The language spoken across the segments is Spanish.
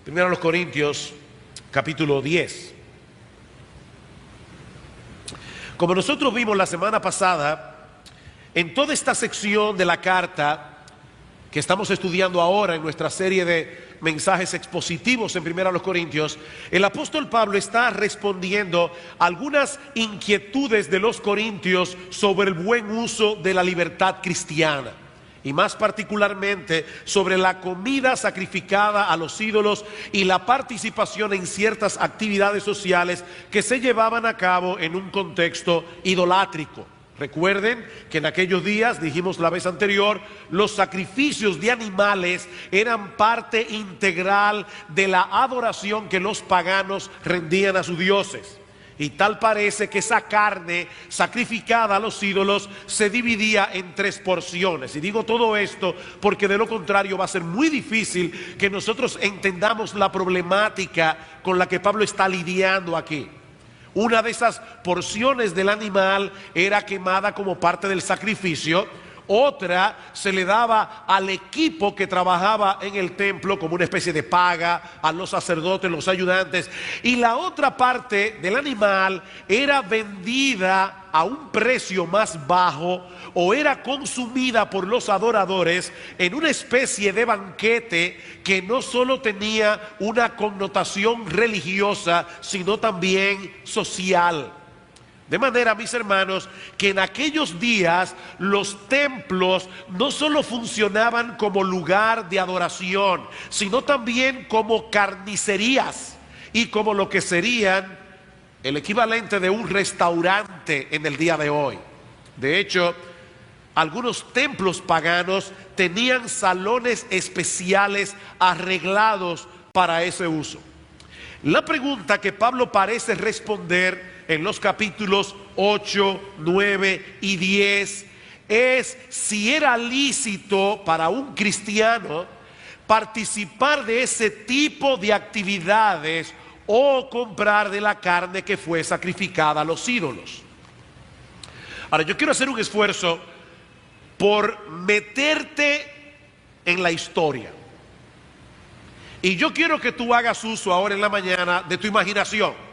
Primero a los Corintios, capítulo 10. Como nosotros vimos la semana pasada, en toda esta sección de la carta que estamos estudiando ahora en nuestra serie de mensajes expositivos en Primero a los Corintios, el apóstol Pablo está respondiendo a algunas inquietudes de los corintios sobre el buen uso de la libertad cristiana. Y más particularmente sobre la comida sacrificada a los ídolos y la participación en ciertas actividades sociales que se llevaban a cabo en un contexto idolátrico. Recuerden que en aquellos días, dijimos la vez anterior, los sacrificios de animales eran parte integral de la adoración que los paganos rendían a sus dioses. Y tal parece que esa carne sacrificada a los ídolos se dividía en 3 porciones. Y digo todo esto porque de lo contrario va a ser muy difícil que nosotros entendamos la problemática con la que Pablo está lidiando aquí. Una de esas porciones del animal era quemada como parte del sacrificio. Otra se le daba al equipo que trabajaba en el templo como una especie de paga, a los sacerdotes, los ayudantes. Y la otra parte del animal era vendida a un precio más bajo o era consumida por los adoradores en una especie de banquete que no solo tenía una connotación religiosa, sino también social. De manera, mis hermanos, que en aquellos días los templos no solo funcionaban como lugar de adoración, sino también como carnicerías y como lo que serían el equivalente de un restaurante en el día de hoy. De hecho, algunos templos paganos tenían salones especiales arreglados para ese uso. La pregunta que Pablo parece responder en los capítulos 8, 9 y 10 es si era lícito para un cristiano participar de ese tipo de actividades o comprar de la carne que fue sacrificada a los ídolos. Ahora, yo quiero hacer un esfuerzo por meterte en la historia. Y yo quiero que tú hagas uso ahora en la mañana de tu imaginación.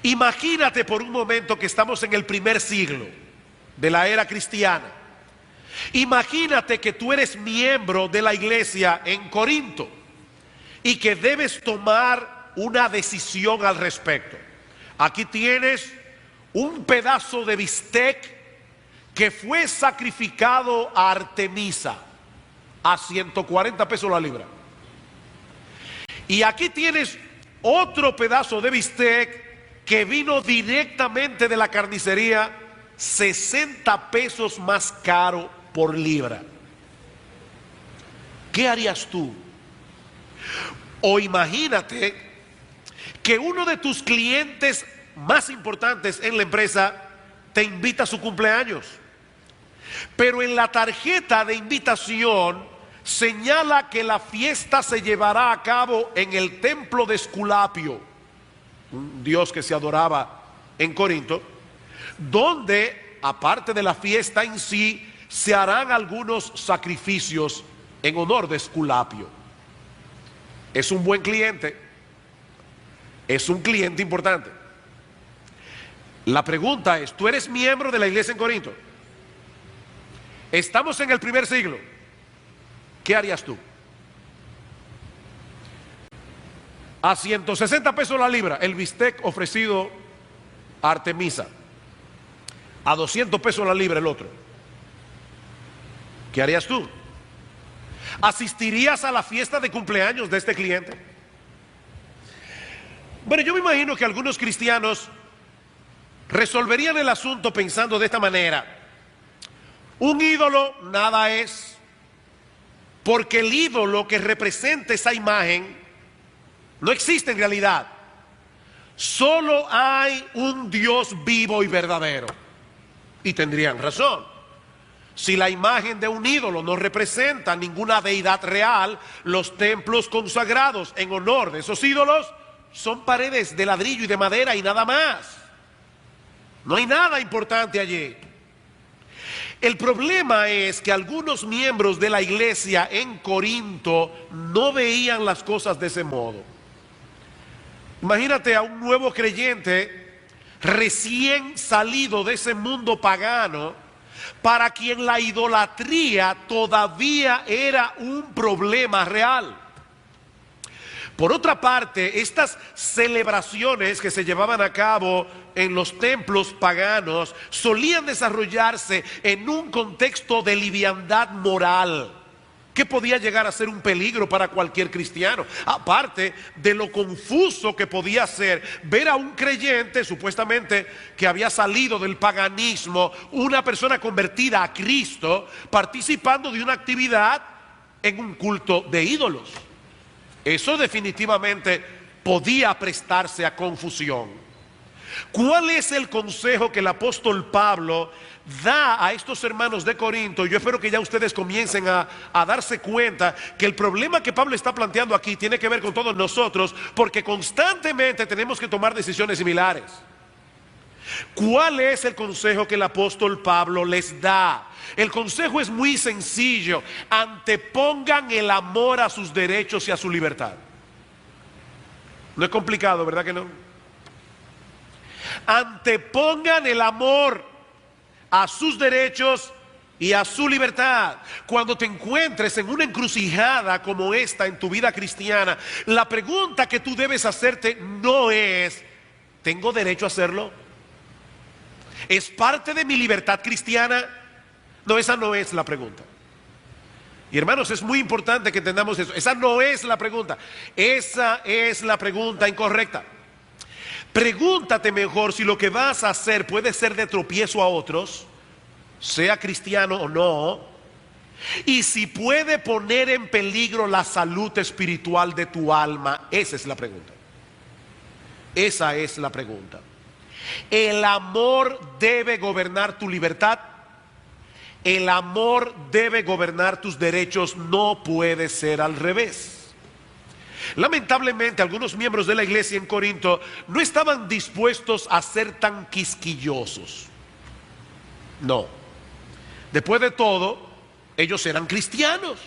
Imagínate por un momento que estamos en el primer siglo de la era cristiana. Imagínate que tú eres miembro de la iglesia en Corinto y que debes tomar una decisión al respecto. Aquí tienes un pedazo de bistec que fue sacrificado a Artemisa a 140 pesos la libra. Y aquí tienes otro pedazo de bistec que vino directamente de la carnicería, 60 pesos más caro por libra. ¿Qué harías tú? O imagínate que uno de tus clientes más importantes en la empresa te invita a su cumpleaños, pero en la tarjeta de invitación señala que la fiesta se llevará a cabo en el templo de Esculapio, un dios que se adoraba en Corinto, donde aparte de la fiesta en sí se harán algunos sacrificios en honor de Esculapio. Es un buen cliente, es un cliente importante. La pregunta es, ¿tú eres miembro de la iglesia en Corinto? Estamos en el primer siglo. ¿Qué harías tú? A 160 pesos la libra, el bistec ofrecido a Artemisa. A 200 pesos la libra el otro. ¿Qué harías tú? ¿Asistirías a la fiesta de cumpleaños de este cliente? Bueno, yo me imagino que algunos cristianos resolverían el asunto pensando de esta manera: un ídolo nada es, porque el ídolo que representa esa imagen no existe en realidad. Solo hay un Dios vivo y verdadero. Y tendrían razón. Si la imagen de un ídolo no representa ninguna deidad real, los templos consagrados en honor de esos ídolos son paredes de ladrillo y de madera y nada más. No hay nada importante allí. El problema es que algunos miembros de la iglesia en Corinto no veían las cosas de ese modo. Imagínate a un nuevo creyente recién salido de ese mundo pagano, para quien la idolatría todavía era un problema real. Por otra parte, estas celebraciones que se llevaban a cabo en los templos paganos solían desarrollarse en un contexto de liviandad moral que podía llegar a ser un peligro para cualquier cristiano, aparte de lo confuso que podía ser ver a un creyente supuestamente que había salido del paganismo, una persona convertida a Cristo, participando de una actividad en un culto de ídolos. Eso definitivamente podía prestarse a confusión. ¿Cuál es el consejo que el apóstol Pablo da a estos hermanos de Corinto? Yo espero que ya ustedes comiencen a darse cuenta que el problema que Pablo está planteando aquí tiene que ver con todos nosotros, porque constantemente tenemos que tomar decisiones similares. ¿Cuál es el consejo que el apóstol Pablo les da? El consejo es muy sencillo: antepongan el amor a sus derechos y a su libertad. No es complicado, ¿verdad que no? Antepongan el amor a sus derechos y a su libertad. Cuando te encuentres en una encrucijada como esta en tu vida cristiana, la pregunta que tú debes hacerte no es: ¿tengo derecho a hacerlo? ¿Es parte de mi libertad cristiana? No, esa no es la pregunta. Y hermanos, es muy importante que entendamos eso. Esa no es la pregunta. Esa es la pregunta incorrecta. Pregúntate mejor si lo que vas a hacer puede ser de tropiezo a otros, sea cristiano o no, y si puede poner en peligro la salud espiritual de tu alma. Esa es la pregunta. Esa es la pregunta. El amor debe gobernar tu libertad. El amor debe gobernar tus derechos. No puede ser al revés. Lamentablemente, algunos miembros de la iglesia en Corinto no estaban dispuestos a ser tan quisquillosos. No. Después de todo, ellos eran cristianos.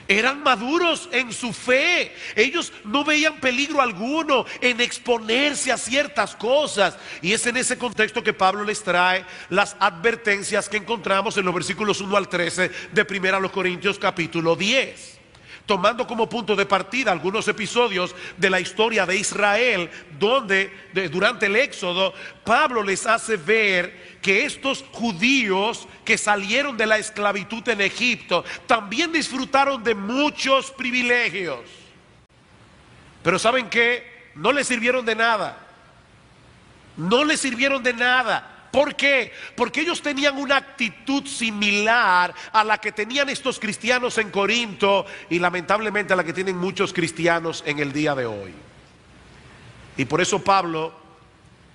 Eran maduros en su fe. Ellos no veían peligro alguno en exponerse a ciertas cosas. Y es en ese contexto que Pablo les trae las advertencias que encontramos en los versículos 1 al 13 de 1 Corintios capítulo 10. Tomando como punto de partida algunos episodios de la historia de Israel, donde durante el Éxodo Pablo les hace ver que estos judíos que salieron de la esclavitud en Egipto también disfrutaron de muchos privilegios. Pero ¿saben qué? No les sirvieron de nada. No les sirvieron de nada. ¿Por qué? Porque ellos tenían una actitud similar a la que tenían estos cristianos en Corinto y lamentablemente a la que tienen muchos cristianos en el día de hoy. Y por eso Pablo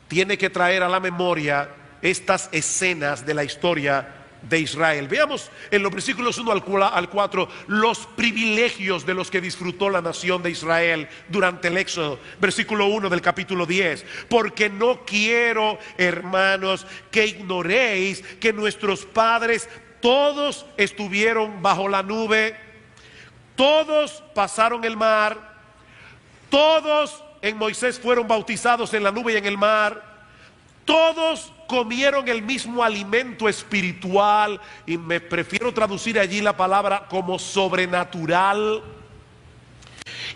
tiene que traer a la memoria estas escenas de la historia de Israel. Veamos en los versículos 1 al 4 los privilegios de los que disfrutó la nación de Israel durante el Éxodo. Versículo 1 del capítulo 10: porque no quiero, hermanos, que ignoréis que nuestros padres todos estuvieron bajo la nube, todos pasaron el mar, todos en Moisés fueron bautizados en la nube y en el mar, todos comieron el mismo alimento espiritual, y me prefiero traducir allí la palabra como sobrenatural,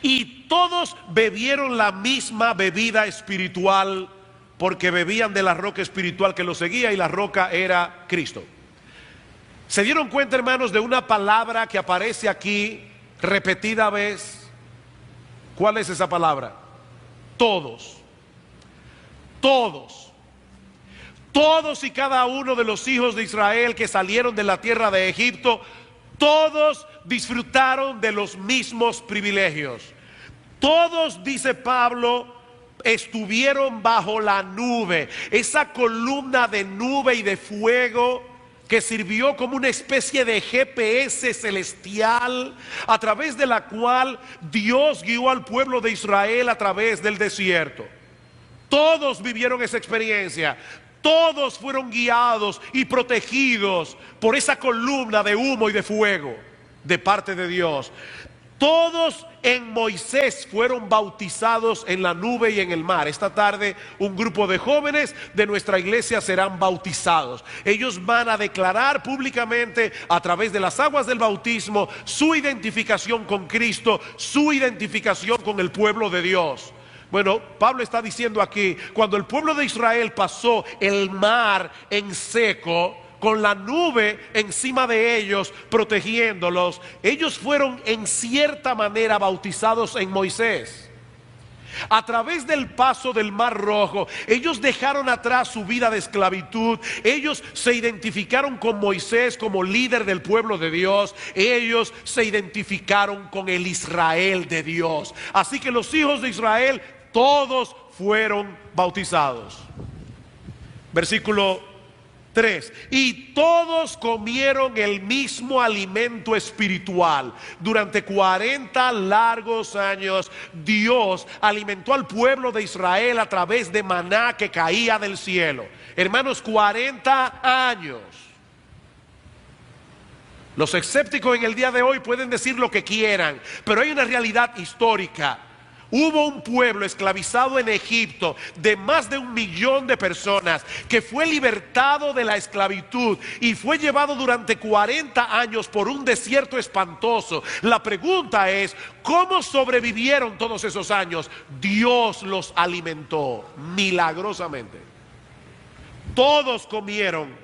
y todos bebieron la misma bebida espiritual, porque bebían de la roca espiritual que los seguía, y la roca era Cristo. ¿Se dieron cuenta, hermanos, de una palabra que aparece aquí repetida vez? ¿Cuál es esa palabra? Todos. Todos. Todos y cada uno de los hijos de Israel que salieron de la tierra de Egipto, todos disfrutaron de los mismos privilegios. Todos, dice Pablo, estuvieron bajo la nube, esa columna de nube y de fuego que sirvió como una especie de GPS celestial, a través de la cual Dios guió al pueblo de Israel a través del desierto. Todos vivieron esa experiencia. Todos fueron guiados y protegidos por esa columna de humo y de fuego de parte de Dios. Todos en Moisés fueron bautizados en la nube y en el mar. Esta tarde un grupo de jóvenes de nuestra iglesia serán bautizados. Ellos van a declarar públicamente a través de las aguas del bautismo su identificación con Cristo, su identificación con el pueblo de Dios. Bueno, Pablo está diciendo aquí, cuando el pueblo de Israel pasó el mar en seco, con la nube encima de ellos, protegiéndolos, ellos fueron en cierta manera bautizados en Moisés. A través del paso del Mar Rojo, ellos dejaron atrás su vida de esclavitud. Ellos se identificaron con Moisés como líder del pueblo de Dios. Ellos se identificaron con el Israel de Dios. Así que los hijos de Israel, todos fueron bautizados. Versículo 3. Y todos comieron el mismo alimento espiritual. Durante 40 largos años Dios alimentó al pueblo de Israel a través de maná que caía del cielo. Hermanos, 40 años. Los escépticos en el día de hoy pueden decir lo que quieran, pero hay una realidad histórica. Hubo un pueblo esclavizado en Egipto de más de 1 millón de personas que fue libertado de la esclavitud y fue llevado durante 40 años por un desierto espantoso. La pregunta es, ¿cómo sobrevivieron todos esos años? Dios los alimentó milagrosamente. Todos comieron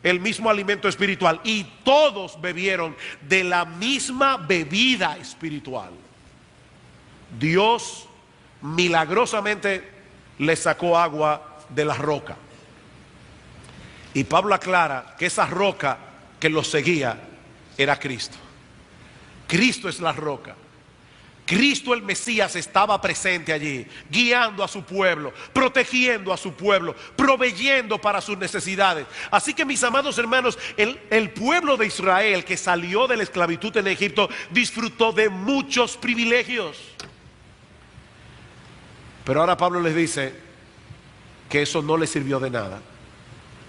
el mismo alimento espiritual y todos bebieron de la misma bebida espiritual. Dios milagrosamente le sacó agua de la roca. Y Pablo aclara que esa roca que los seguía era Cristo. Cristo es la roca. Cristo el Mesías estaba presente allí, guiando a su pueblo, protegiendo a su pueblo, proveyendo para sus necesidades. Así que, mis amados hermanos, el pueblo de Israel que salió de la esclavitud en Egipto disfrutó de muchos privilegios. Pero ahora Pablo les dice que eso no les sirvió de nada.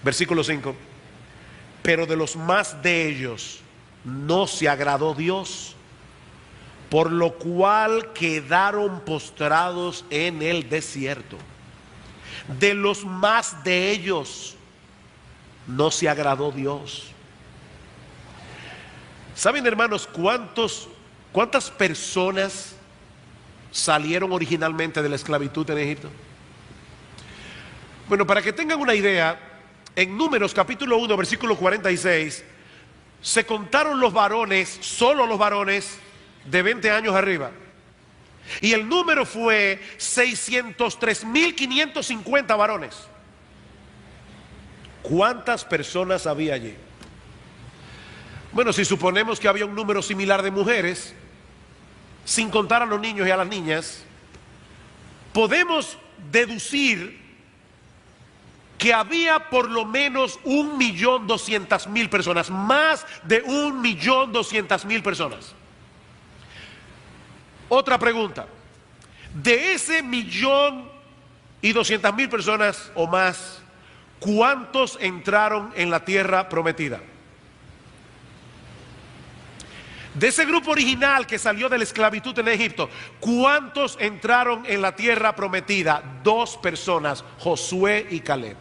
Versículo 5. Pero de los más de ellos no se agradó Dios, por lo cual quedaron postrados en el desierto. De los más de ellos no se agradó Dios. ¿Saben, hermanos, cuántas personas salieron originalmente de la esclavitud en Egipto? Bueno, para que tengan una idea, en Números capítulo 1 versículo 46 se contaron los varones, solo los varones de 20 años arriba, y el número fue 603.550 varones. ¿Cuántas personas había allí? Bueno, si suponemos que había un número similar de mujeres, sin contar a los niños y a las niñas, podemos deducir que había por lo menos 1.200.000 personas, más de 1.200.000 personas. Otra pregunta: de ese 1.200.000 personas o más, ¿cuántos entraron en la tierra prometida? De ese grupo original que salió de la esclavitud en Egipto, ¿cuántos entraron en la tierra prometida? 2 personas, Josué y Caleb.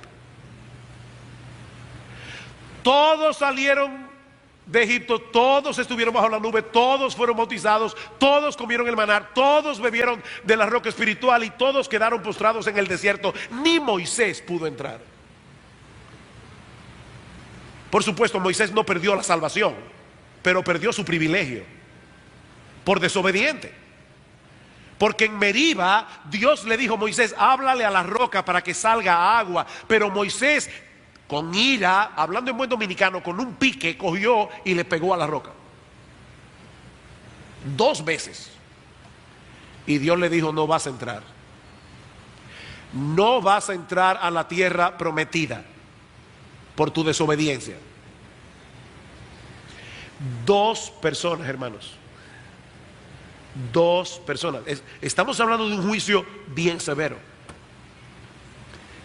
Todos salieron de Egipto, todos estuvieron bajo la nube, todos fueron bautizados, todos comieron el maná, todos bebieron de la roca espiritual y todos quedaron postrados en el desierto. Ni Moisés pudo entrar. Por supuesto, Moisés no perdió la salvación, pero perdió su privilegio por desobediente. Porque en Meriba Dios le dijo a Moisés: háblale a la roca para que salga agua. Pero Moisés, con ira, hablando en buen dominicano, con un pique cogió y le pegó a la roca 2 veces. Y Dios le dijo: no vas a entrar. No vas a entrar a la tierra prometida por tu desobediencia. 2 personas, hermanos. 2 personas. Estamos hablando de un juicio bien severo.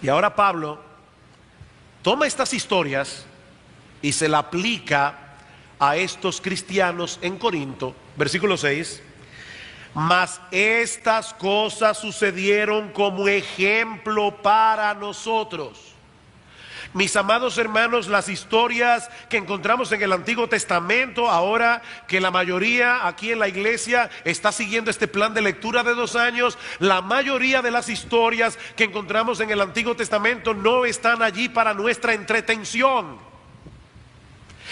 Y ahora Pablo toma estas historias y se la aplica a estos cristianos en Corinto. Versículo 6. Mas estas cosas sucedieron como ejemplo para nosotros. Mis amados hermanos, las historias que encontramos en el Antiguo Testamento, ahora que la mayoría aquí en la iglesia está siguiendo este plan de lectura de 2 años, la mayoría de las historias que encontramos en el Antiguo Testamento no están allí para nuestra entretención.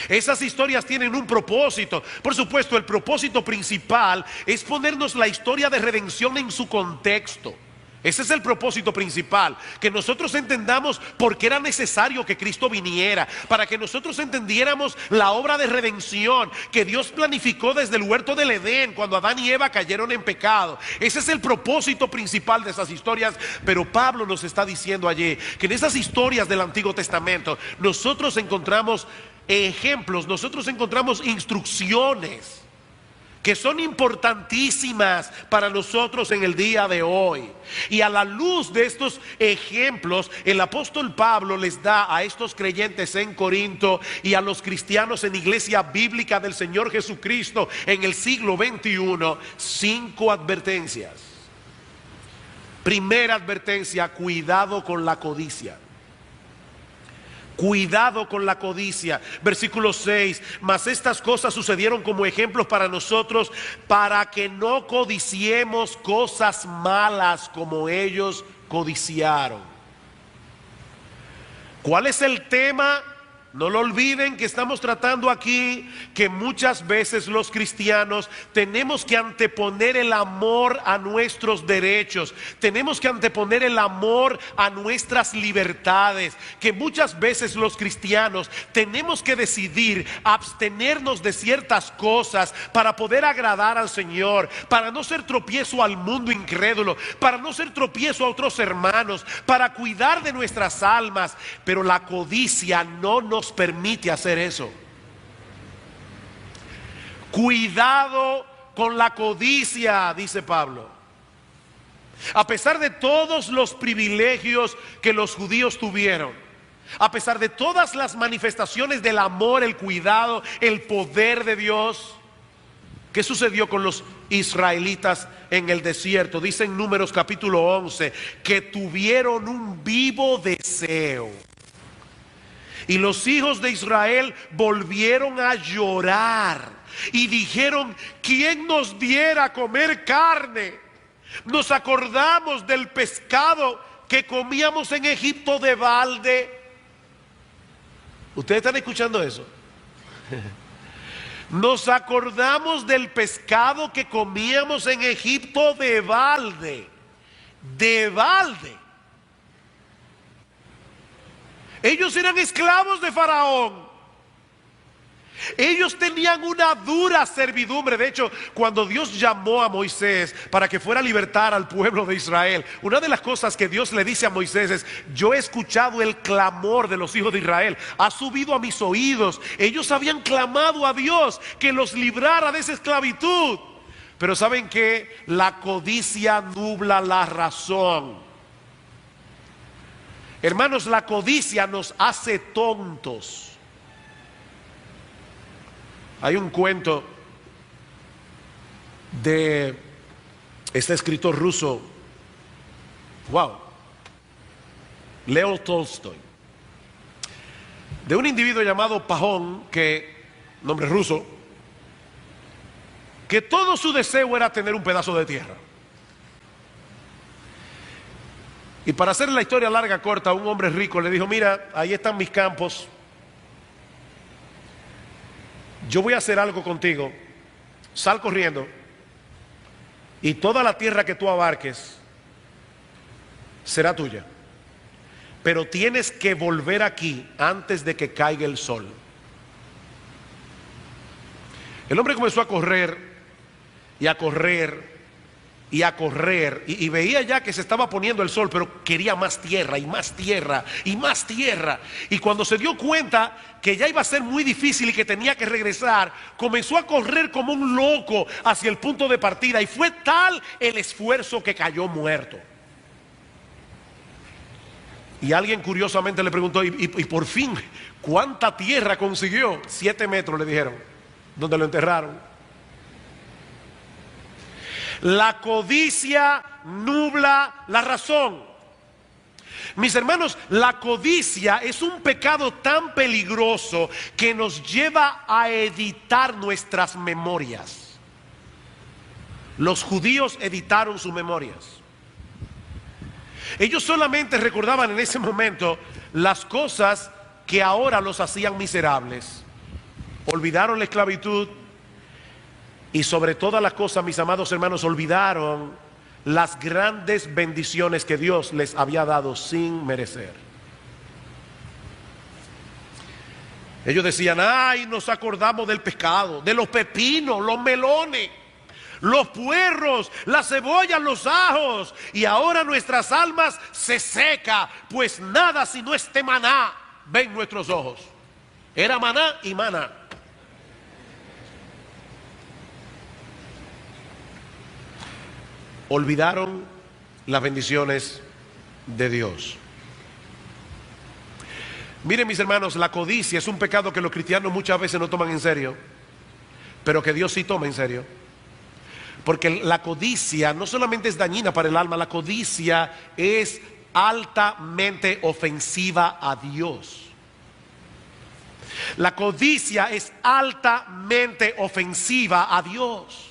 Esas historias tienen un propósito. Por supuesto, el propósito principal es ponernos la historia de redención en su contexto. Ese es el propósito principal, que nosotros entendamos por qué era necesario que Cristo viniera, para que nosotros entendiéramos la obra de redención que Dios planificó desde el huerto del Edén, cuando Adán y Eva cayeron en pecado. Ese es el propósito principal de esas historias. Pero Pablo nos está diciendo allí que en esas historias del Antiguo Testamento nosotros encontramos ejemplos, nosotros encontramos instrucciones que son importantísimas para nosotros en el día de hoy. Y a la luz de estos ejemplos, el apóstol Pablo les da a estos creyentes en Corinto y a los cristianos en Iglesia Bíblica del Señor Jesucristo en el siglo XXI 5 advertencias. Primera advertencia: cuidado con la codicia. Cuidado con la codicia. Versículo 6. Mas estas cosas sucedieron como ejemplos para nosotros, para que no codiciemos cosas malas como ellos codiciaron. ¿Cuál es el tema? No lo olviden que estamos tratando aquí que muchas veces los cristianos tenemos que anteponer el amor a nuestros derechos, tenemos que anteponer el amor a nuestras libertades, que muchas veces los cristianos tenemos que decidir abstenernos de ciertas cosas para poder agradar al Señor, para no ser tropiezo al mundo incrédulo, para no ser tropiezo a otros hermanos, para cuidar de nuestras almas. Pero la codicia no nos permite hacer eso. Cuidado con la codicia, dice Pablo. A pesar de todos los privilegios que los judíos tuvieron, a pesar de todas las manifestaciones del amor, el cuidado, el poder de Dios, ¿qué sucedió con los israelitas en el desierto? Dice en Números capítulo 11 que tuvieron un vivo deseo. Y los hijos de Israel volvieron a llorar y dijeron: ¿quién nos diera a comer carne? Nos acordamos del pescado que comíamos en Egipto de balde. ¿Ustedes están escuchando eso? Nos acordamos del pescado que comíamos en Egipto de balde. De balde. Ellos eran esclavos de Faraón. Ellos tenían una dura servidumbre. De hecho, cuando Dios llamó a Moisés para que fuera a libertar al pueblo de Israel, una de las cosas que Dios le dice a Moisés es: yo he escuchado el clamor de los hijos de Israel, ha subido a mis oídos. Ellos habían clamado a Dios que los librara de esa esclavitud. Pero ¿saben qué? La codicia nubla la razón. Hermanos, la codicia nos hace tontos. Hay un cuento de este escritor ruso, Leo Tolstoy, de un individuo llamado Pajón, nombre ruso, que todo su deseo era tener un pedazo de tierra. Y para hacer la historia larga corta, un hombre rico le dijo: mira, ahí están mis campos, yo voy a hacer algo contigo, sal corriendo y toda la tierra que tú abarques será tuya, pero tienes que volver aquí antes de que caiga el sol. El hombre comenzó a correr y a correr y a correr, y veía ya que se estaba poniendo el sol, pero quería más tierra y más tierra y más tierra. Y cuando se dio cuenta que ya iba a ser muy difícil y que tenía que regresar, comenzó a correr como un loco hacia el punto de partida, y fue tal el esfuerzo que cayó muerto. Y alguien curiosamente le preguntó, y por fin, ¿cuánta tierra consiguió? 7 metros, le dijeron, donde lo enterraron. La codicia nubla la razón. Mis hermanos, la codicia es un pecado tan peligroso que nos lleva a editar nuestras memorias. Los judíos editaron sus memorias. Ellos solamente recordaban en ese momento las cosas que ahora los hacían miserables. Olvidaron la esclavitud y sobre todas las cosas, mis amados hermanos, olvidaron las grandes bendiciones que Dios les había dado sin merecer. Ellos decían, ay, nos acordamos del pescado, de los pepinos, los melones, los puerros, las cebollas, los ajos, y ahora nuestras almas se seca, pues nada sino este maná ven nuestros ojos. Era maná y maná. Olvidaron las bendiciones de Dios. Miren, mis hermanos, la codicia es un pecado que los cristianos muchas veces no toman en serio, pero que Dios sí toma en serio. Porque la codicia no solamente es dañina para el alma, la codicia es altamente ofensiva a Dios. La codicia es altamente ofensiva a Dios.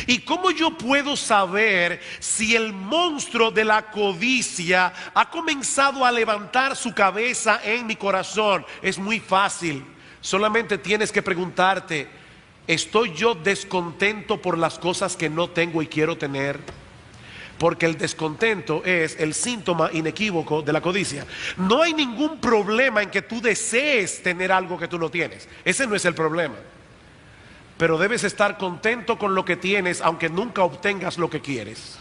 ¿Y cómo yo puedo saber si el monstruo de la codicia ha comenzado a levantar su cabeza en mi corazón? Es muy fácil. Solamente tienes que preguntarte, ¿estoy yo descontento por las cosas que no tengo y quiero tener? Porque el descontento es el síntoma inequívoco de la codicia. No hay ningún problema en que tú desees tener algo que tú no tienes. Ese no es el problema. Pero debes estar contento con lo que tienes, aunque nunca obtengas lo que quieres.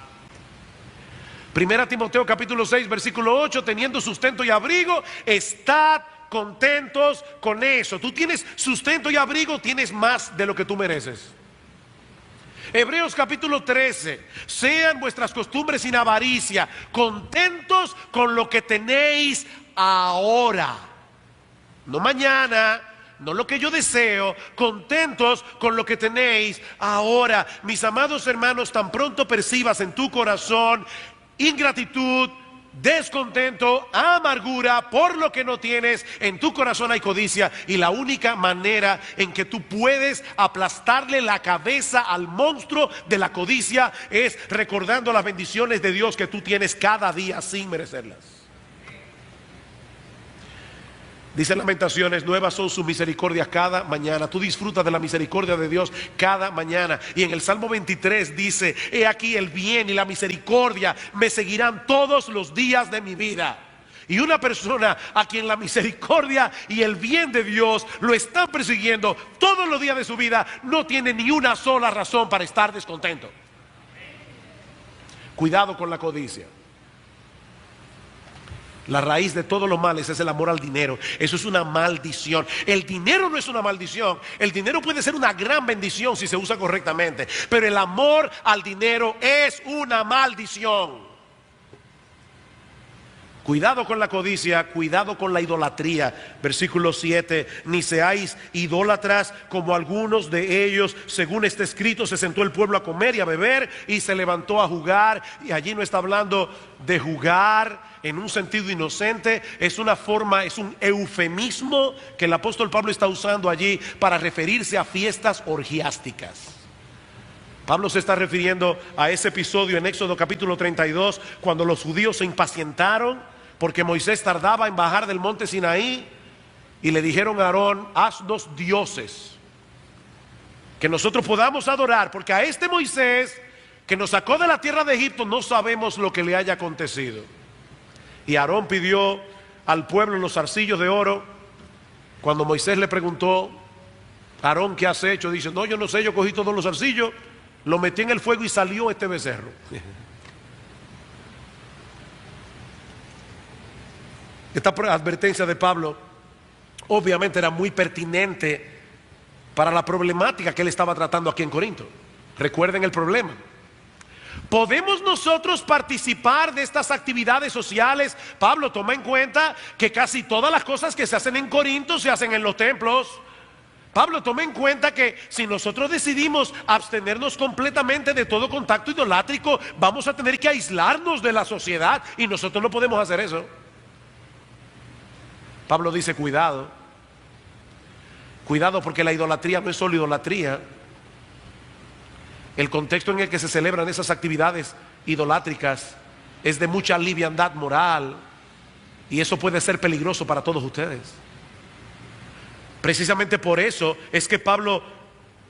Primera Timoteo capítulo 6 versículo 8, teniendo sustento y abrigo, estad contentos con eso. Tú tienes sustento y abrigo, tienes más de lo que tú mereces. Hebreos capítulo 13, sean vuestras costumbres sin avaricia, contentos con lo que tenéis ahora, no mañana, no lo que yo deseo, contentos con lo que tenéis ahora. Mis amados hermanos, tan pronto percibas en tu corazón ingratitud, descontento, amargura por lo que no tienes, en tu corazón hay codicia. Y la única manera en que tú puedes aplastarle la cabeza al monstruo de la codicia es recordando las bendiciones de Dios que tú tienes cada día sin merecerlas. Dice Lamentaciones, nuevas son sus misericordias cada mañana. Tú disfrutas de la misericordia de Dios cada mañana. Y en el Salmo 23 dice, he aquí el bien y la misericordia me seguirán todos los días de mi vida. Y una persona a quien la misericordia y el bien de Dios lo están persiguiendo todos los días de su vida, no tiene ni una sola razón para estar descontento. Cuidado con la codicia. La raíz de todos los males es el amor al dinero. Eso es una maldición. El dinero no es una maldición. El dinero puede ser una gran bendición si se usa correctamente, pero el amor al dinero es una maldición. Cuidado con la codicia, cuidado con la idolatría. Versículo 7, ni seáis idólatras como algunos de ellos. Según está escrito, se sentó el pueblo a comer y a beber y se levantó a jugar. Y allí no está hablando de jugar en un sentido inocente. Es una forma, es un eufemismo que el apóstol Pablo está usando allí para referirse a fiestas orgiásticas. Pablo se está refiriendo a ese episodio en Éxodo capítulo 32, cuando los judíos se impacientaron porque Moisés tardaba en bajar del monte Sinaí, y le dijeron a Aarón, haznos dioses que nosotros podamos adorar, porque a este Moisés que nos sacó de la tierra de Egipto no sabemos lo que le haya acontecido. Y Aarón pidió al pueblo los zarcillos de oro. Cuando Moisés le preguntó, Aarón, ¿qué has hecho? Dice, no, yo no sé, yo cogí todos los zarcillos, lo metí en el fuego y salió este becerro. Esta advertencia de Pablo obviamente era muy pertinente para la problemática que él estaba tratando aquí en Corinto. Recuerden el problema. ¿Podemos nosotros participar de estas actividades sociales? Pablo toma en cuenta que casi todas las cosas que se hacen en Corinto se hacen en los templos. Pablo toma en cuenta que si nosotros decidimos abstenernos completamente de todo contacto idolátrico, vamos a tener que aislarnos de la sociedad, y nosotros no podemos hacer eso. Pablo dice: cuidado, cuidado, porque la idolatría no es solo idolatría. El contexto en el que se celebran esas actividades idolátricas es de mucha liviandad moral, y eso puede ser peligroso para todos ustedes. Precisamente por eso es que Pablo,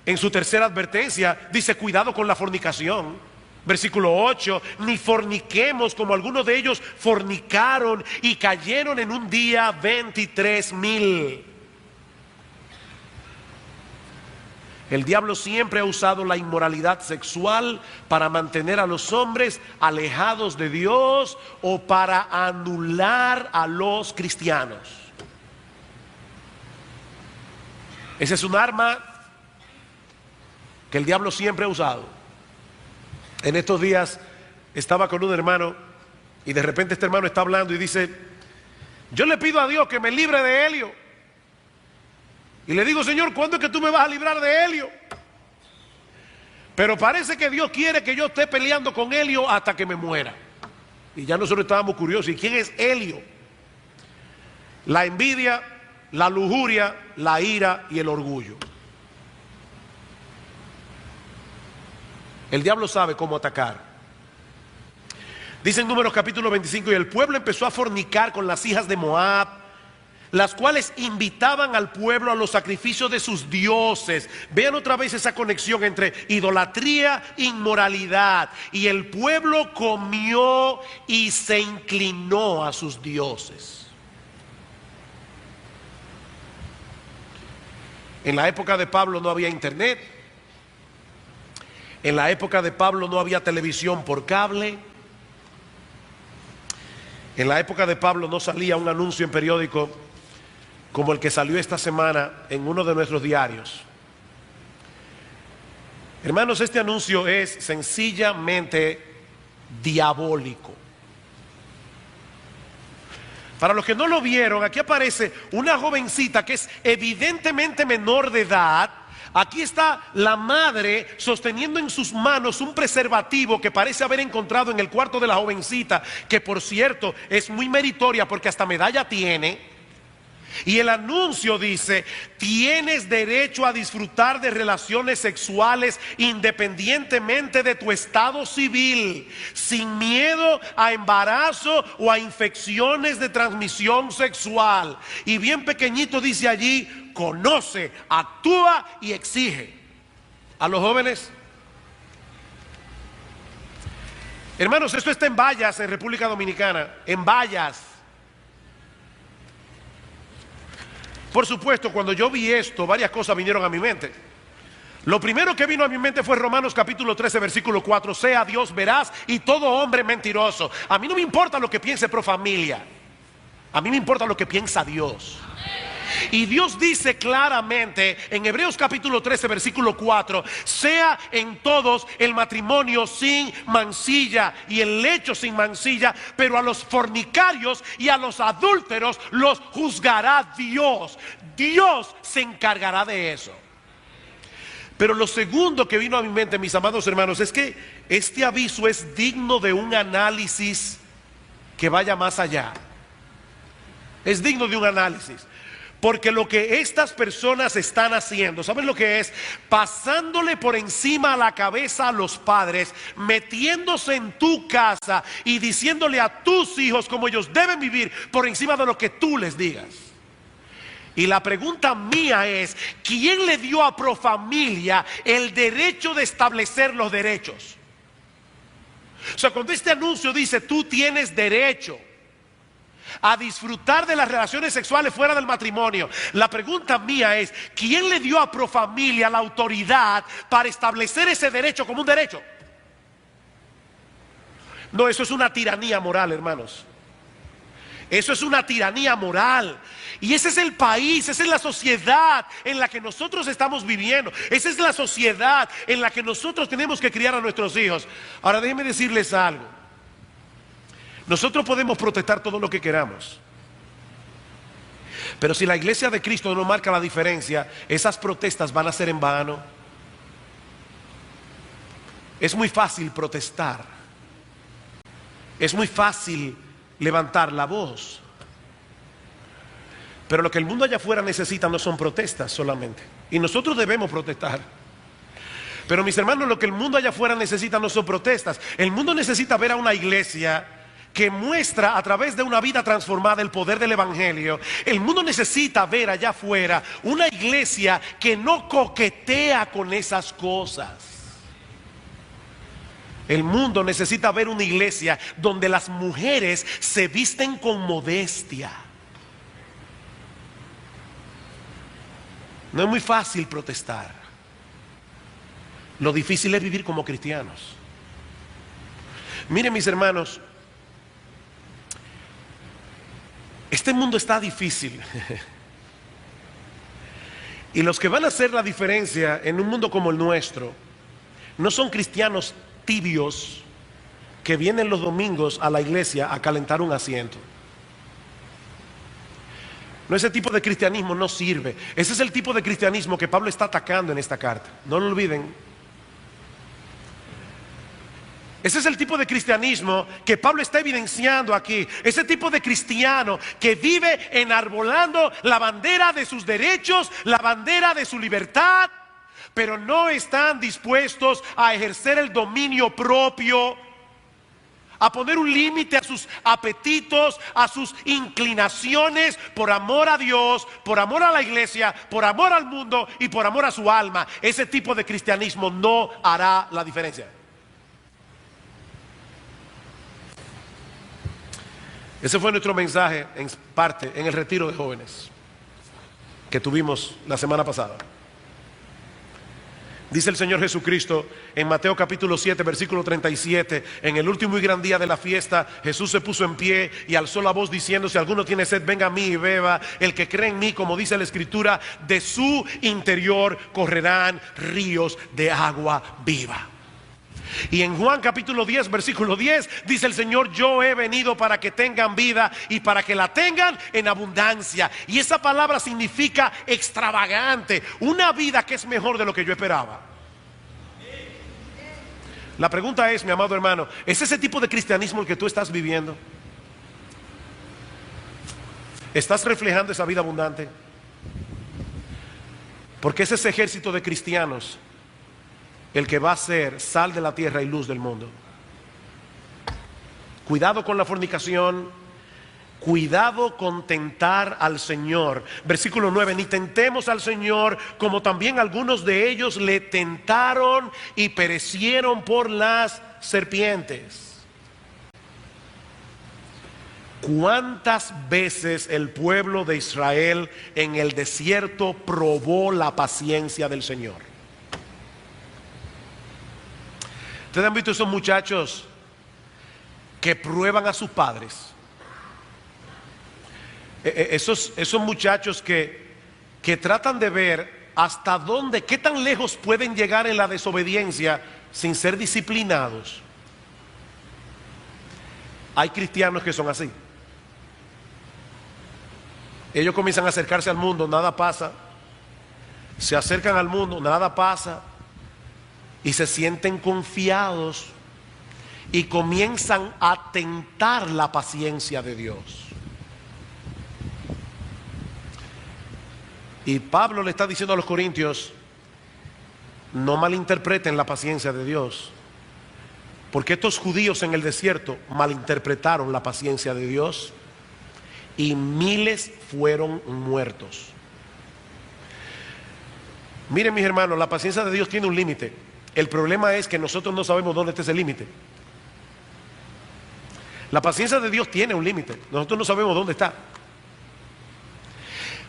en su tercera advertencia, dice: cuidado con la fornicación. Versículo 8: ni forniquemos como algunos de ellos fornicaron y cayeron en un día 23,000. El diablo siempre ha usado la inmoralidad sexual para mantener a los hombres alejados de Dios o para anular a los cristianos. Ese es un arma que el diablo siempre ha usado. En estos días estaba con un hermano y de repente este hermano está hablando y dice: yo le pido a Dios que me libre de Helio. Y le digo: Señor, ¿cuándo es que tú me vas a librar de Helio? Pero parece que Dios quiere que yo esté peleando con Helio hasta que me muera. Y ya nosotros estábamos curiosos: ¿y quién es Helio? La envidia, la lujuria, la ira y el orgullo. El diablo sabe cómo atacar. Dice en Números capítulo 25: y el pueblo empezó a fornicar con las hijas de Moab, las cuales invitaban al pueblo a los sacrificios de sus dioses. Vean otra vez esa conexión entre idolatría e inmoralidad. Y el pueblo comió y se inclinó a sus dioses. En la época de Pablo no había internet. En la época de Pablo no había televisión por cable. En la época de Pablo no salía un anuncio en periódico como el que salió esta semana en uno de nuestros diarios. Hermanos, este anuncio es sencillamente diabólico. Para los que no lo vieron, aquí aparece una jovencita que es evidentemente menor de edad. Aquí está la madre sosteniendo en sus manos un preservativo que parece haber encontrado en el cuarto de la jovencita, que por cierto es muy meritoria porque hasta medalla tiene. Y el anuncio dice: tienes derecho a disfrutar de relaciones sexuales independientemente de tu estado civil, sin miedo a embarazo o a infecciones de transmisión sexual. Y bien pequeñito dice allí: conoce, actúa y exige. A los jóvenes, hermanos, esto está en Vallas, en República Dominicana, en Vallas. Por supuesto, cuando yo vi esto, varias cosas vinieron a mi mente. Lo primero que vino a mi mente fue Romanos capítulo 13, versículo 4: sea Dios veraz y todo hombre mentiroso. A mí no me importa lo que piense Pro Familia, a mí me importa lo que piensa Dios. Y Dios dice claramente en Hebreos capítulo 13 versículo 4: sea en todos el matrimonio sin mancilla y el lecho sin mancilla, pero a los fornicarios y a los adúlteros los juzgará Dios. Dios se encargará de eso. Pero lo segundo que vino a mi mente, mis amados hermanos, es que este aviso es digno de un análisis que vaya más allá. Es digno de un análisis. Porque lo que estas personas están haciendo, ¿saben lo que es? Pasándole por encima a la cabeza a los padres, metiéndose en tu casa y diciéndole a tus hijos cómo ellos deben vivir por encima de lo que tú les digas. Y la pregunta mía es: ¿quién le dio a Pro Familia el derecho de establecer los derechos? O sea, cuando este anuncio dice: tú tienes derecho a disfrutar de las relaciones sexuales fuera del matrimonio, la pregunta mía es: ¿quién le dio a Pro Familia la autoridad para establecer ese derecho como un derecho? No, eso es una tiranía moral, hermanos. Eso es una tiranía moral. Y ese es el país, esa es la sociedad en la que nosotros estamos viviendo. Esa es la sociedad en la que nosotros tenemos que criar a nuestros hijos. Ahora déjenme decirles algo. Nosotros podemos protestar todo lo que queramos. Pero si la iglesia de Cristo no marca la diferencia, esas protestas van a ser en vano. Es muy fácil protestar. Es muy fácil levantar la voz. Pero lo que el mundo allá afuera necesita no son protestas solamente. Y nosotros debemos protestar. Pero mis hermanos, lo que el mundo allá afuera necesita no son protestas. El mundo necesita ver a una iglesia que muestra a través de una vida transformada el poder del evangelio. El mundo necesita ver allá afuera una iglesia que no coquetea con esas cosas. El mundo necesita ver una iglesia donde las mujeres se visten con modestia. No es muy fácil protestar. Lo difícil es vivir como cristianos. Miren, mis hermanos, este mundo está difícil. Y los que van a hacer la diferencia en un mundo como el nuestro no son cristianos tibios que vienen los domingos a la iglesia a calentar un asiento. No, ese tipo de cristianismo no sirve. Ese es el tipo de cristianismo que Pablo está atacando en esta carta. No lo olviden. Ese es el tipo de cristianismo que Pablo está evidenciando aquí. Ese tipo de cristiano que vive enarbolando la bandera de sus derechos, la bandera de su libertad, pero no están dispuestos a ejercer el dominio propio, a poner un límite a sus apetitos, a sus inclinaciones, por amor a Dios, por amor a la iglesia, por amor al mundo y por amor a su alma. Ese tipo de cristianismo no hará la diferencia. Ese fue nuestro mensaje en parte en el retiro de jóvenes que tuvimos la semana pasada. Dice el Señor Jesucristo en Mateo capítulo 7, versículo 37, en el último y gran día de la fiesta, Jesús se puso en pie y alzó la voz diciendo: si alguno tiene sed, venga a mí y beba. El que cree en mí, como dice la Escritura, de su interior correrán ríos de agua viva. Y en Juan capítulo 10, versículo 10, dice el Señor: yo he venido para que tengan vida y para que la tengan en abundancia. Y esa palabra significa extravagante, una vida que es mejor de lo que yo esperaba. La pregunta es, mi amado hermano, ¿es ese tipo de cristianismo el que tú estás viviendo? ¿Estás reflejando esa vida abundante? Porque es ese ejército de cristianos el que va a ser sal de la tierra y luz del mundo. Cuidado con la fornicación, cuidado con tentar al Señor. Versículo 9, ni tentemos al Señor como también algunos de ellos le tentaron y perecieron por las serpientes. ¿Cuántas veces el pueblo de Israel en el desierto probó la paciencia del Señor? ¿Ustedes han visto esos muchachos que prueban a sus padres? Esos muchachos que tratan de ver hasta dónde, qué tan lejos pueden llegar en la desobediencia sin ser disciplinados. Hay cristianos que son así. Ellos comienzan a acercarse al mundo, nada pasa. Se acercan al mundo, nada pasa. Y se sienten confiados y comienzan a tentar la paciencia de Dios. Y Pablo le está diciendo a los corintios: no malinterpreten la paciencia de Dios, porque estos judíos en el desierto malinterpretaron la paciencia de Dios y miles fueron muertos. Miren, mis hermanos, la paciencia de Dios tiene un límite. El problema es que nosotros no sabemos dónde está ese límite. La paciencia de Dios tiene un límite. Nosotros no sabemos dónde está.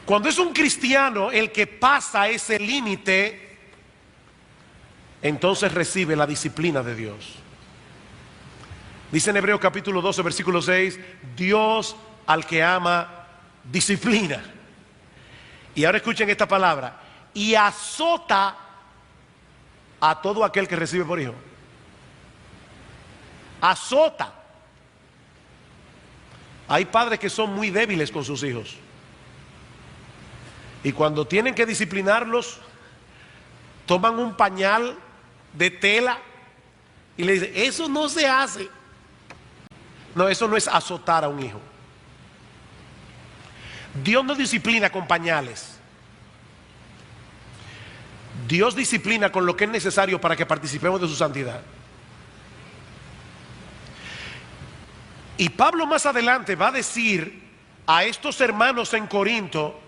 Cuando es un cristiano el que pasa ese límite, entonces recibe la disciplina de Dios. Dice en Hebreos capítulo 12, versículo 6: Dios al que ama, disciplina. Y ahora escuchen esta palabra: y azota a todo aquel que recibe por hijo. Azota. Hay padres que son muy débiles con sus hijos, y cuando tienen que disciplinarlos, toman un pañal de tela y le dicen: eso no se hace. No, eso no es azotar a un hijo. Dios no disciplina con pañales. Dios disciplina con lo que es necesario para que participemos de su santidad. Y Pablo más adelante va a decir a estos hermanos en Corinto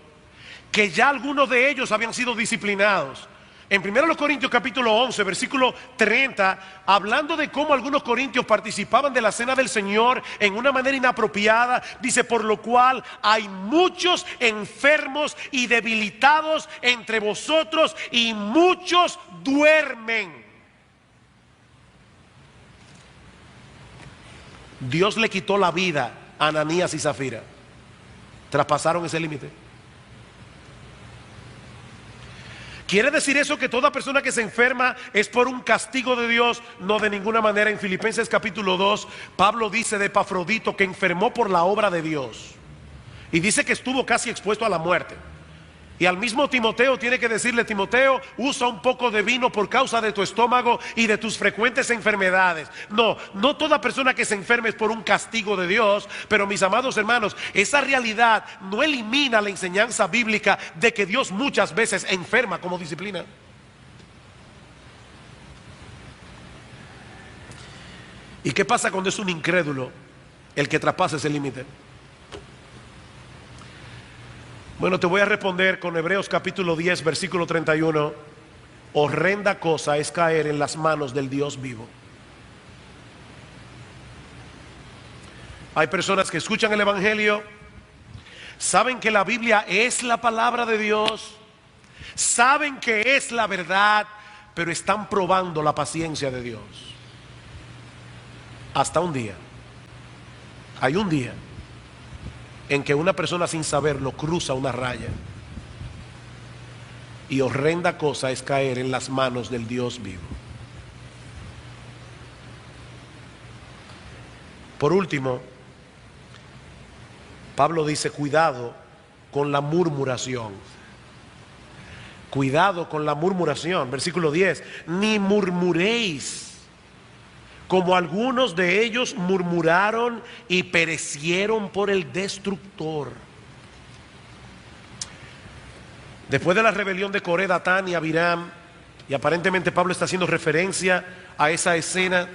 que ya algunos de ellos habían sido disciplinados. En 1 Corintios capítulo 11, versículo 30, hablando de cómo algunos corintios participaban de la cena del Señor en una manera inapropiada, dice: por lo cual hay muchos enfermos y debilitados entre vosotros, y muchos duermen. Dios le quitó la vida a Ananías y Zafira. Traspasaron ese límite. ¿Quiere decir eso que toda persona que se enferma es por un castigo de Dios? No, de ninguna manera. En Filipenses capítulo 2, Pablo dice de Epafrodito que enfermó por la obra de Dios, y dice que estuvo casi expuesto a la muerte. Y al mismo Timoteo tiene que decirle: Timoteo, usa un poco de vino por causa de tu estómago y de tus frecuentes enfermedades. No, no toda persona que se enferme es por un castigo de Dios. Pero mis amados hermanos, esa realidad no elimina la enseñanza bíblica de que Dios muchas veces enferma como disciplina. ¿Y qué pasa cuando es un incrédulo el que traspasa ese límite? Bueno, te voy a responder con Hebreos capítulo 10, versículo 31. Horrenda cosa es caer en las manos del Dios vivo. Hay personas que escuchan el Evangelio, saben que la Biblia es la palabra de Dios, saben que es la verdad, pero están probando la paciencia de Dios. Hasta un día. Hay un día en que una persona sin saberlo cruza una raya, y horrenda cosa es caer en las manos del Dios vivo. Por último, Pablo dice: cuidado con la murmuración. Cuidado con la murmuración. Versículo 10: ni murmuréis, como algunos de ellos murmuraron y perecieron por el destructor. Después de la rebelión de Coré, Datán y Abiram, y aparentemente Pablo está haciendo referencia a esa escena,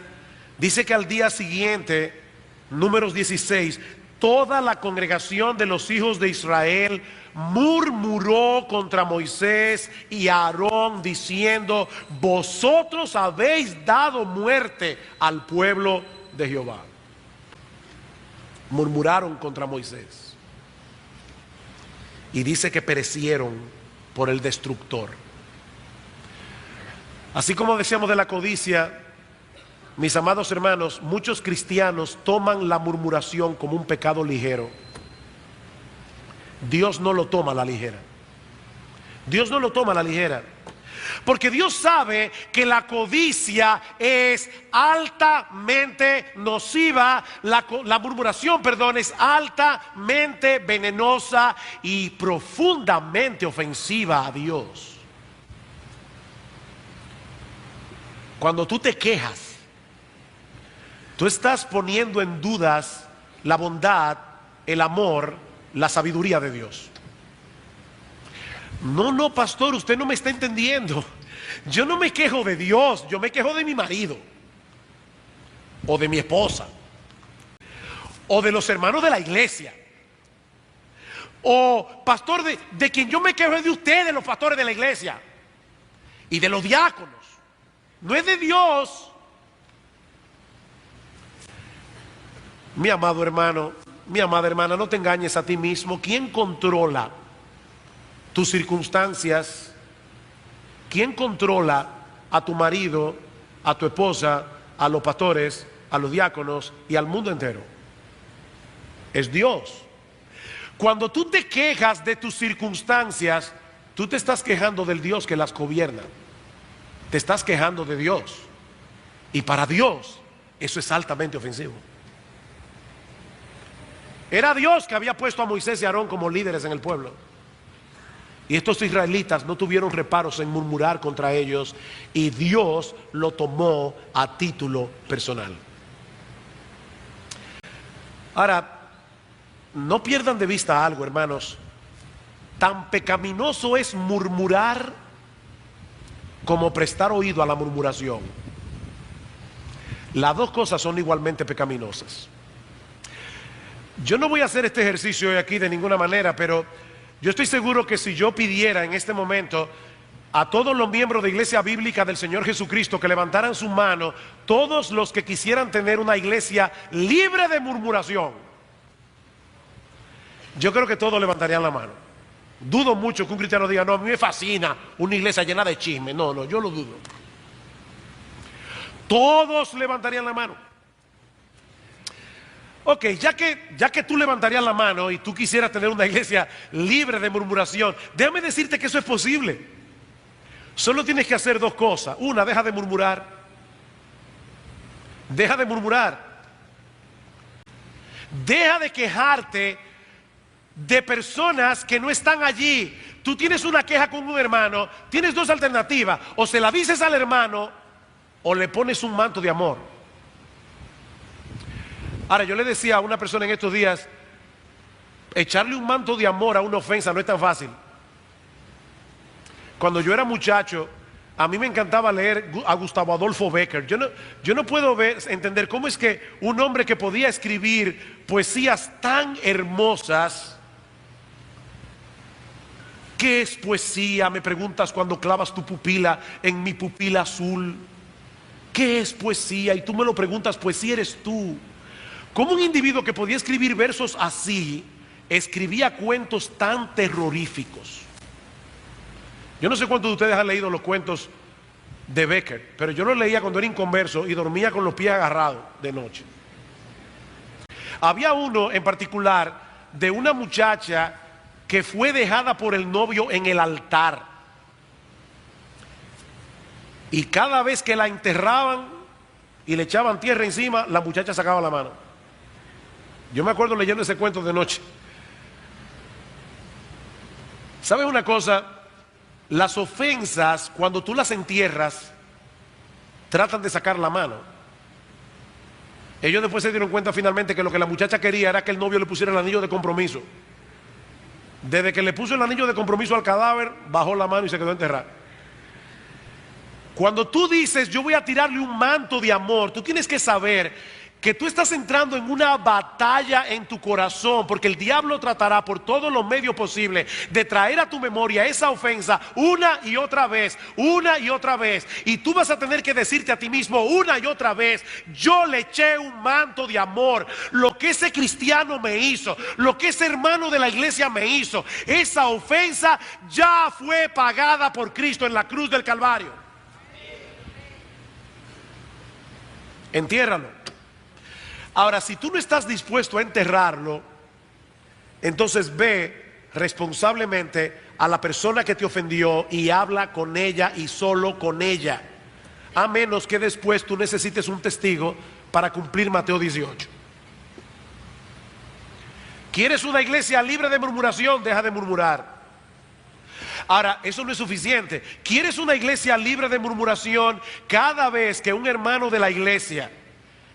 dice que al día siguiente, Números 16, toda la congregación de los hijos de Israel murmuró contra Moisés y Aarón, diciendo: vosotros habéis dado muerte al pueblo de Jehová. Murmuraron contra Moisés, y dice que perecieron por el destructor. Así como decíamos de la codicia, mis amados hermanos, muchos cristianos toman la murmuración como un pecado ligero. Dios no lo toma a la ligera. Dios no lo toma a la ligera, porque Dios sabe que la codicia es altamente nociva. La murmuración, perdón, es altamente venenosa y profundamente ofensiva a Dios. Cuando tú te quejas, tú estás poniendo en dudas la bondad, el amor, la sabiduría de Dios. No, pastor, usted no me está entendiendo. Yo no me quejo de Dios, yo me quejo de mi marido, o de mi esposa, o de los hermanos de la iglesia, o pastor, de quien yo me quejo es de ustedes, los pastores de la iglesia, y de los diáconos. No es de Dios. Mi amado hermano, mi amada hermana, no te engañes a ti mismo. ¿Quién controla tus circunstancias? ¿Quién controla a tu marido, a tu esposa, a los pastores, a los diáconos y al mundo entero? Es Dios. Cuando tú te quejas de tus circunstancias, tú te estás quejando del Dios que las gobierna. Te estás quejando de Dios. Y para Dios eso es altamente ofensivo. Era Dios que había puesto a Moisés y Aarón como líderes en el pueblo. Y estos israelitas no tuvieron reparos en murmurar contra ellos, y Dios lo tomó a título personal. Ahora, no pierdan de vista algo, hermanos. Tan pecaminoso es murmurar como prestar oído a la murmuración. Las dos cosas son igualmente pecaminosas. Yo no voy a hacer este ejercicio hoy aquí de ninguna manera, pero yo estoy seguro que si yo pidiera en este momento a todos los miembros de Iglesia Bíblica del Señor Jesucristo que levantaran su mano, todos los que quisieran tener una iglesia libre de murmuración, yo creo que todos levantarían la mano. Dudo mucho que un cristiano diga, no, a mí me fascina una iglesia llena de chisme. No, yo lo dudo. Todos levantarían la mano. Ok, ya que tú levantarías la mano y tú quisieras tener una iglesia libre de murmuración, déjame decirte que eso es posible. Solo tienes que hacer dos cosas. Una, deja de murmurar. Deja de murmurar. Deja de quejarte de personas que no están allí. Tú tienes una queja con un hermano, tienes dos alternativas: o se la dices al hermano o le pones un manto de amor. Ahora, yo le decía a una persona en estos días, echarle un manto de amor a una ofensa no es tan fácil. Cuando yo era muchacho, a mí me encantaba leer a Gustavo Adolfo Bécquer. Yo no puedo entender cómo es que un hombre que podía escribir poesías tan hermosas. ¿Qué es poesía? Me preguntas cuando clavas tu pupila en mi pupila azul. ¿Qué es poesía? Y tú me lo preguntas, poesía eres tú. ¿Cómo un individuo que podía escribir versos así escribía cuentos tan terroríficos? Yo no sé cuántos de ustedes han leído los cuentos de Bécquer, pero yo los leía cuando era inconverso y dormía con los pies agarrados de noche. Había uno en particular de una muchacha que fue dejada por el novio en el altar, y cada vez que la enterraban y le echaban tierra encima, la muchacha sacaba la mano. Yo me acuerdo leyendo ese cuento de noche. ¿Sabes una cosa? Las ofensas, cuando tú las entierras, tratan de sacar la mano. Ellos después se dieron cuenta finalmente que lo que la muchacha quería era que el novio le pusiera el anillo de compromiso. Desde que le puso el anillo de compromiso al cadáver, bajó la mano y se quedó enterrada. Cuando tú dices, yo voy a tirarle un manto de amor, tú tienes que saber que tú estás entrando en una batalla en tu corazón, porque el diablo tratará por todos los medios posibles de traer a tu memoria esa ofensa una y otra vez, y tú vas a tener que decirte a ti mismo una y otra vez, yo le eché un manto de amor, lo que ese cristiano me hizo, lo que ese hermano de la iglesia me hizo, esa ofensa ya fue pagada por Cristo en la cruz del Calvario. Entiérralo. Ahora, si tú no estás dispuesto a enterrarlo, entonces ve responsablemente a la persona que te ofendió y habla con ella y solo con ella, a menos que después tú necesites un testigo para cumplir Mateo 18. ¿Quieres una iglesia libre de murmuración? Deja de murmurar. Ahora, eso no es suficiente. ¿Quieres una iglesia libre de murmuración? Cada vez que un hermano de la iglesia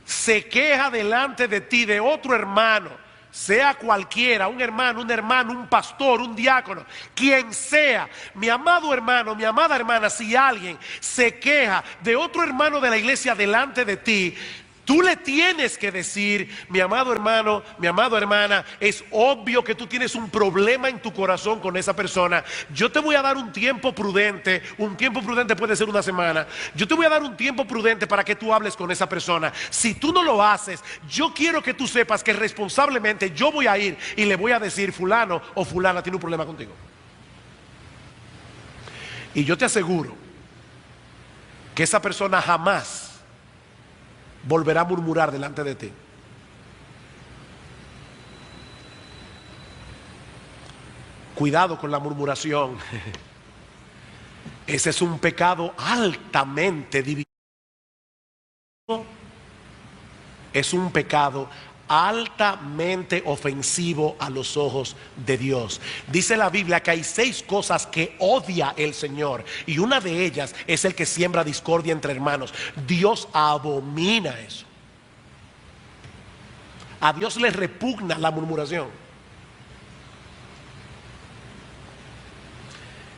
se queja delante de ti de otro hermano, sea cualquiera, un hermano, un pastor, un diácono, quien sea, mi amado hermano, mi amada hermana, si alguien se queja de otro hermano de la iglesia delante de ti, tú le tienes que decir, mi amado hermano, mi amada hermana, es obvio que tú tienes un problema en tu corazón con esa persona. Yo te voy a dar un tiempo prudente puede ser una semana. Yo te voy a dar un tiempo prudente para que tú hables con esa persona. Si tú no lo haces, yo quiero que tú sepas que responsablemente yo voy a ir y le voy a decir, fulano o fulana tiene un problema contigo. Y yo te aseguro que esa persona jamás volverá a murmurar delante de ti. Cuidado con la murmuración. Ese es un pecado altamente divisivo. Es un pecado altamente ofensivo a los ojos de Dios. Dice la Biblia que hay 6 cosas que odia el Señor, y una de ellas es el que siembra discordia entre hermanos. Dios abomina eso. A Dios le repugna la murmuración.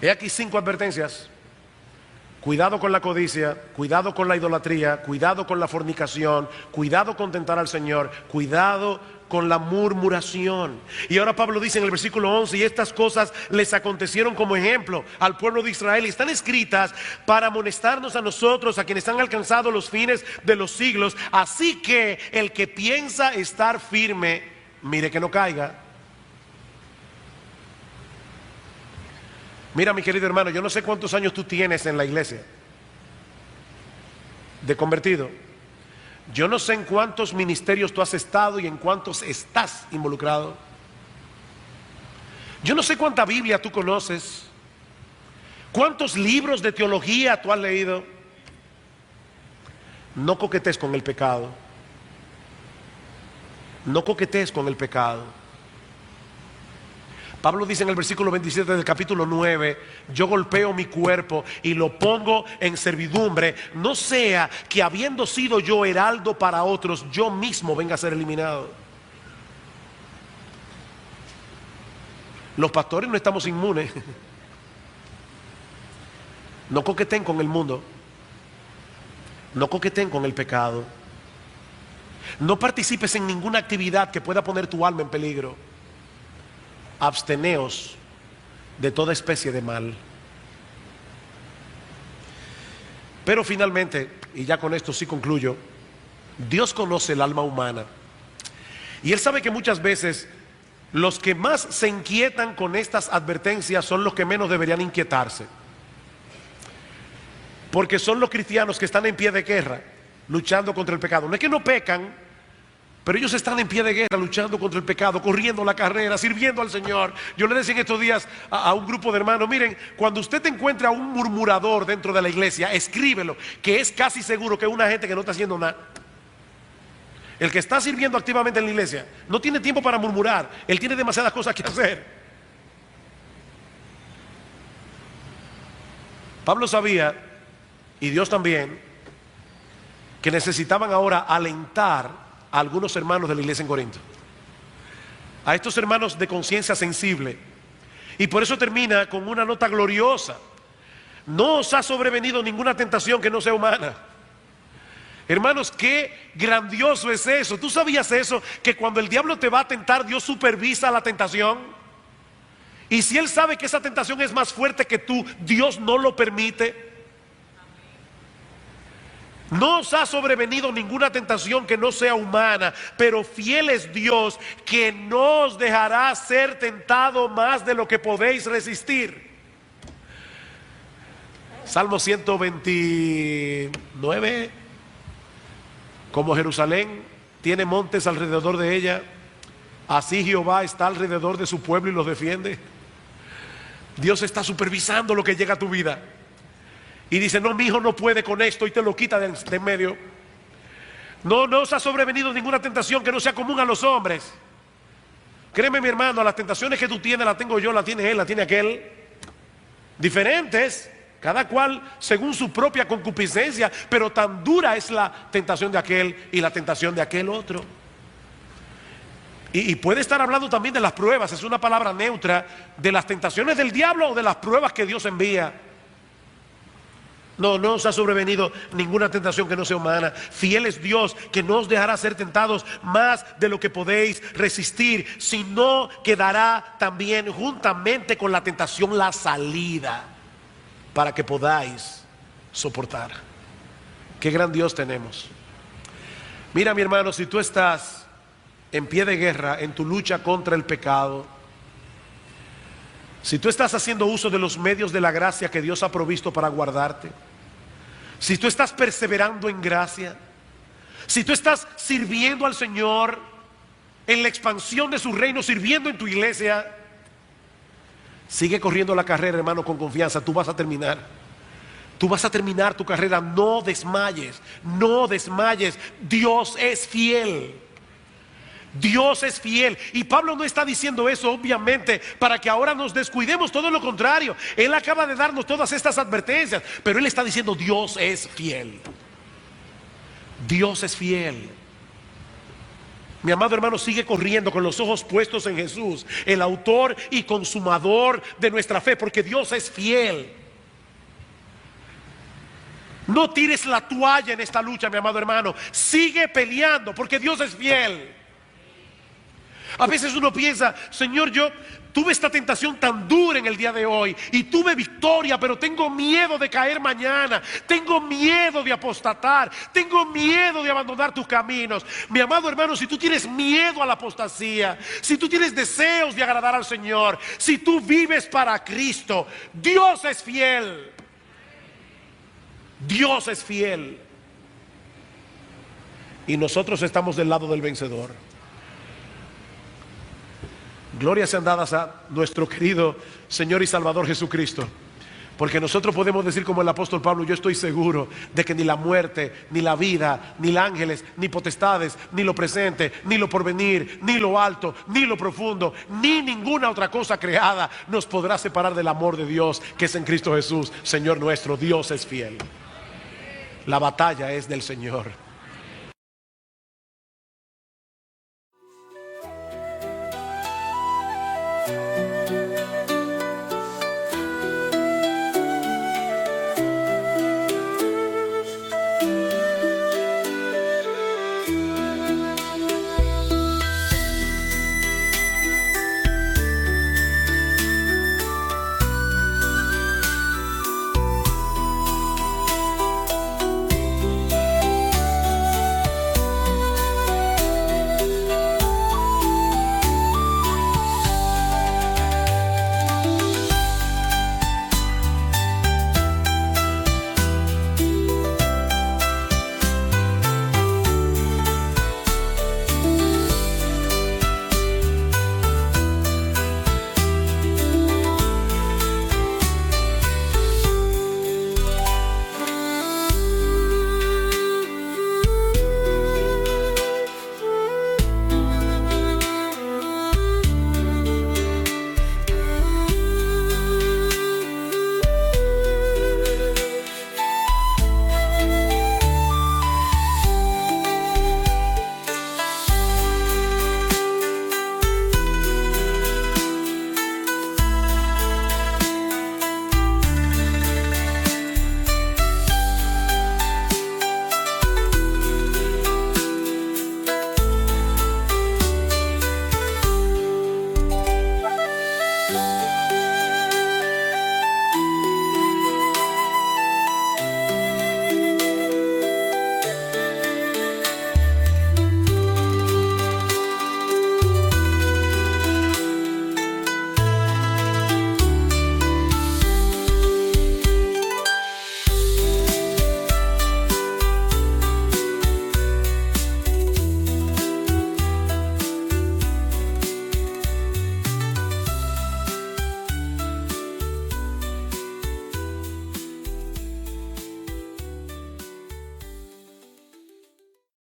He aquí 5 advertencias. Cuidado con la codicia, cuidado con la idolatría, cuidado con la fornicación, cuidado con tentar al Señor, cuidado con la murmuración. Y ahora Pablo dice en el versículo 11, y estas cosas les acontecieron como ejemplo al pueblo de Israel, y están escritas para amonestarnos a nosotros, a quienes han alcanzado los fines de los siglos. Así que el que piensa estar firme, mire que no caiga. Mira, mi querido hermano, yo no sé cuántos años tú tienes en la iglesia de convertido. Yo no sé en cuántos ministerios tú has estado y en cuántos estás involucrado. Yo no sé cuánta Biblia tú conoces, cuántos libros de teología tú has leído. No coquetees con el pecado. No coquetees con el pecado. Pablo dice en el versículo 27 del capítulo 9, yo golpeo mi cuerpo y lo pongo en servidumbre, no sea que habiendo sido yo heraldo para otros, yo mismo venga a ser eliminado. Los pastores no estamos inmunes. No coqueten con el mundo. No coqueten con el pecado. No participes en ninguna actividad que pueda poner tu alma en peligro. Absteneos de toda especie de mal. Pero finalmente, y ya con esto sí concluyo, Dios conoce el alma humana. Y Él sabe que muchas veces los que más se inquietan con estas advertencias son los que menos deberían inquietarse. Porque son los cristianos que están en pie de guerra, luchando contra el pecado. No es que no pecan, pero ellos están en pie de guerra luchando contra el pecado, corriendo la carrera, sirviendo al Señor. Yo le decía en estos días a un grupo de hermanos, miren, cuando usted encuentre a un murmurador dentro de la iglesia, escríbelo, que es casi seguro que es una gente que no está haciendo nada. El que está sirviendo activamente en la iglesia no tiene tiempo para murmurar, él tiene demasiadas cosas que hacer. Pablo sabía, y Dios también, que necesitaban ahora alentar a algunos hermanos de la iglesia en Corinto, a estos hermanos de conciencia sensible, y por eso termina con una nota gloriosa: no os ha sobrevenido ninguna tentación que no sea humana. Hermanos, qué grandioso es eso. ¿Tú sabías eso? Que cuando el diablo te va a tentar, Dios supervisa la tentación, y si Él sabe que esa tentación es más fuerte que tú, Dios no lo permite. No os ha sobrevenido ninguna tentación que no sea humana, pero fiel es Dios, que no os dejará ser tentado más de lo que podéis resistir. Salmo 129. Como Jerusalén tiene montes alrededor de ella, así Jehová está alrededor de su pueblo y los defiende. Dios está supervisando lo que llega a tu vida. Y dice, no, mi hijo no puede con esto, y te lo quita de en medio. No os ha sobrevenido ninguna tentación que no sea común a los hombres. Créeme, mi hermano, las tentaciones que tú tienes las tengo yo, las tiene él, las tiene aquel. Diferentes, cada cual según su propia concupiscencia, pero tan dura es la tentación de aquel y la tentación de aquel otro. Y puede estar hablando también de las pruebas, es una palabra neutra, de las tentaciones del diablo o de las pruebas que Dios envía. No os ha sobrevenido ninguna tentación que no sea humana. Fiel es Dios, que no os dejará ser tentados más de lo que podéis resistir, sino que dará también juntamente con la tentación la salida para que podáis soportar. Qué gran Dios tenemos. Mira, mi hermano, si tú estás en pie de guerra en tu lucha contra el pecado, si tú estás haciendo uso de los medios de la gracia que Dios ha provisto para guardarte, si tú estás perseverando en gracia, si tú estás sirviendo al Señor en la expansión de su reino, sirviendo en tu iglesia, Sigue corriendo la carrera, hermano, con confianza. Tú vas a terminar. Tú vas a terminar tu carrera. No desmayes. No desmayes. Dios es fiel. Dios es fiel. Y Pablo no está diciendo eso obviamente para que ahora nos descuidemos, todo lo contrario. Él acaba de darnos todas estas advertencias, pero él está diciendo Dios es fiel. Dios es fiel. Mi amado hermano, sigue corriendo con los ojos puestos en Jesús, el autor y consumador de nuestra fe, porque Dios es fiel. No tires la toalla en esta lucha, mi amado hermano. Sigue peleando, porque Dios es fiel. A veces uno piensa, Señor, yo tuve esta tentación tan dura en el día de hoy y tuve victoria, pero tengo miedo de caer mañana, tengo miedo de apostatar, tengo miedo de abandonar tus caminos. Mi amado hermano, si tú tienes miedo a la apostasía, si tú tienes deseos de agradar al Señor, si tú vives para Cristo, Dios es fiel. Dios es fiel. Y nosotros estamos del lado del vencedor. Glorias sean dadas a nuestro querido Señor y Salvador Jesucristo, porque nosotros podemos decir como el apóstol Pablo: yo estoy seguro de que ni la muerte, ni la vida, ni los ángeles, ni potestades, ni lo presente, ni lo porvenir, ni lo alto, ni lo profundo, ni ninguna otra cosa creada nos podrá separar del amor de Dios que es en Cristo Jesús, Señor nuestro. Dios es fiel. La batalla es del Señor.